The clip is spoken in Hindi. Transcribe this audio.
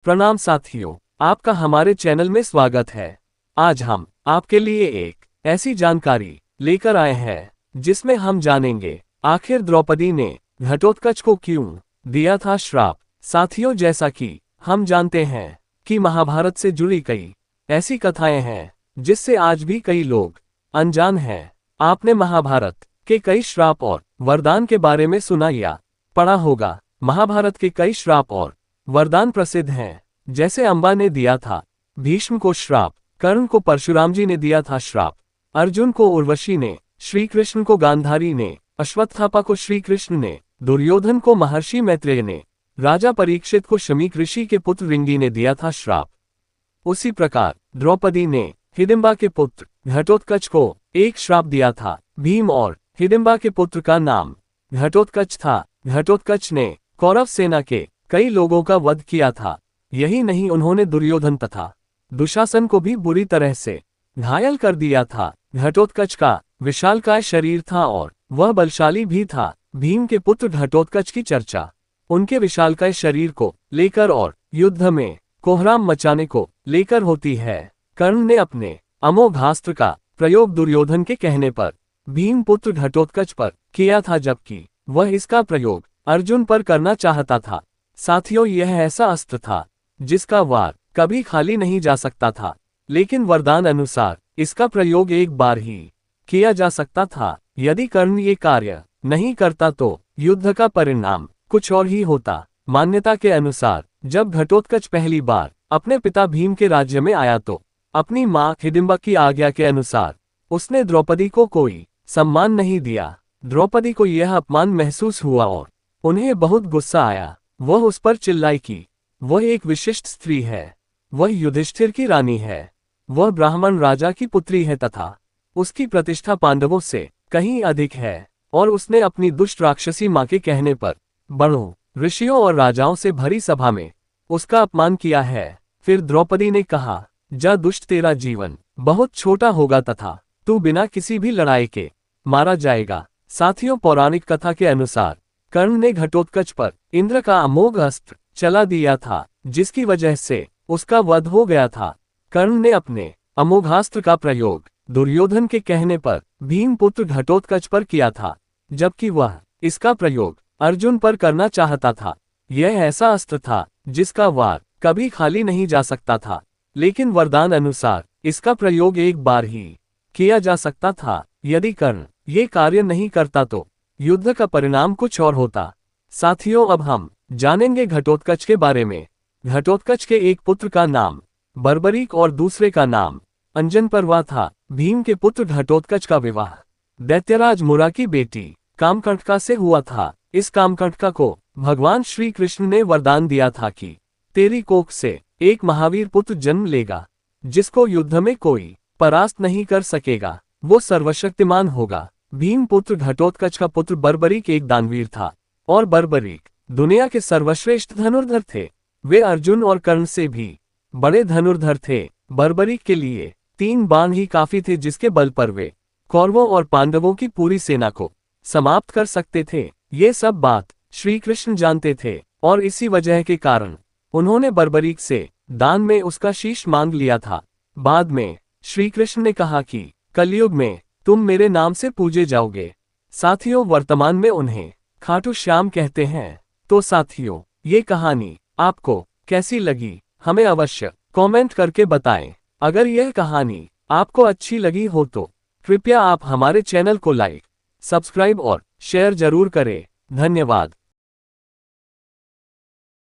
प्रणाम साथियों, आपका हमारे चैनल में स्वागत है। आज हम आपके लिए एक ऐसी जानकारी लेकर आए हैं जिसमें हम जानेंगे आखिर द्रौपदी ने घटोत्कच को क्यों दिया था श्राप। साथियों, जैसा कि हम जानते हैं कि महाभारत से जुड़ी कई ऐसी कथाएं हैं जिससे आज भी कई लोग अनजान हैं। आपने महाभारत के कई श्राप और वरदान के बारे में सुना या पढ़ा होगा। महाभारत के कई श्राप और वरदान प्रसिद्ध हैं, जैसे अंबा ने दिया था भीष्म को श्राप, कर्ण को परशुराम जी ने दिया था श्राप, अर्जुन को उर्वशी ने, श्री कृष्ण को गांधारी ने, अश्वत्थामा को श्री कृष्ण ने, दुर्योधन को महर्षि मैत्रेय ने, राजा परीक्षित को शमीक ऋषि के पुत्र रिंगी ने दिया था श्राप। उसी प्रकार द्रौपदी ने हिडिंबा के पुत्र घटोत्कच को एक श्राप दिया था। भीम और हिडिंबा के पुत्र का नाम घटोत्कच था। घटोत्कच ने कौरव सेना के कई लोगों का वध किया था। यही नहीं, उन्होंने दुर्योधन तथा दुशासन को भी बुरी तरह से घायल कर दिया था। घटोत्कच का विशालकाय शरीर था और वह बलशाली भी था। भीम के पुत्र घटोत्कच की चर्चा उनके विशालकाय शरीर को लेकर और युद्ध में कोहराम मचाने को लेकर होती है। कर्ण ने अपने अमोघास्त्र का प्रयोग दुर्योधन के कहने पर भीम पुत्र घटोत्कच पर किया था, जबकि वह इसका प्रयोग अर्जुन पर करना चाहता था। साथियों, यह ऐसा अस्त्र था जिसका वार कभी खाली नहीं जा सकता था, लेकिन वरदान अनुसार इसका प्रयोग एक बार ही किया जा सकता था। यदि कर्ण ये कार्य नहीं करता तो युद्ध का परिणाम कुछ और ही होता। मान्यता के अनुसार जब घटोत्कच पहली बार अपने पिता भीम के राज्य में आया तो अपनी मां हिडिंबा की आज्ञा के अनुसार उसने द्रौपदी को कोई सम्मान नहीं दिया। द्रौपदी को यह अपमान महसूस हुआ और उन्हें बहुत गुस्सा आया। वह उस पर चिल्लाई कि वह एक विशिष्ट स्त्री है, वह युधिष्ठिर की रानी है, वह ब्राह्मण राजा की पुत्री है तथा उसकी प्रतिष्ठा पांडवों से कहीं अधिक है, और उसने अपनी दुष्ट राक्षसी मां के कहने पर बड़ों, ऋषियों और राजाओं से भरी सभा में उसका अपमान किया है। फिर द्रौपदी ने कहा, जा दुष्ट, तेरा जीवन बहुत छोटा होगा तथा तू बिना किसी भी लड़ाई के मारा जाएगा। साथियों, पौराणिक कथा के अनुसार कर्ण ने घटोत्कच पर इंद्र का अमोघ अस्त्र चला दिया था, जिसकी वजह से उसका वध हो गया था। कर्ण ने अपने अमोघास्त्र का प्रयोग दुर्योधन के कहने पर भीम पुत्र घटोत्कच पर किया था, जबकि वह इसका प्रयोग अर्जुन पर करना चाहता था। यह ऐसा अस्त्र था जिसका वार कभी खाली नहीं जा सकता था, लेकिन वरदान अनुसार इसका प्रयोग एक बार ही किया जा सकता था। यदि कर्ण ये कार्य नहीं करता तो युद्ध का परिणाम कुछ और होता। साथियों, अब हम जानेंगे घटोत्कच के बारे में। घटोत्कच के एक पुत्र का नाम बर्बरीक और दूसरे का नाम अंजनपर्वा था। भीम के पुत्र घटोत्कच का विवाह दैत्यराज मुरा की बेटी कामकंटका से हुआ था। इस कामकंटका को भगवान श्री कृष्ण ने वरदान दिया था कि तेरी कोख से एक महावीर पुत्र जन्म लेगा, जिसको युद्ध में कोई परास्त नहीं कर सकेगा, वो सर्वशक्तिमान होगा। भीम पुत्र घटोत्कच का पुत्र बर्बरीक एक दानवीर था, और बर्बरीक दुनिया के सर्वश्रेष्ठ धनुर्धर थे। वे अर्जुन और कर्ण से भी बड़े धनुर्धर थे। बर्बरीक के लिए 3 बाण ही काफी थे, जिसके बल पर वे कौरवों और पांडवों की पूरी सेना को समाप्त कर सकते थे। ये सब बात श्री कृष्ण जानते थे, और इसी वजह के कारण उन्होंने बर्बरीक से दान में उसका शीश मांग लिया था। बाद में श्री कृष्ण ने कहा कि कलयुग में तुम मेरे नाम से पूजे जाओगे। साथियों, वर्तमान में उन्हें खाटू श्याम कहते हैं। तो साथियों, ये कहानी आपको कैसी लगी, हमें अवश्य कमेंट करके बताएं। अगर यह कहानी आपको अच्छी लगी हो तो कृपया आप हमारे चैनल को लाइक, सब्सक्राइब और शेयर जरूर करें। धन्यवाद।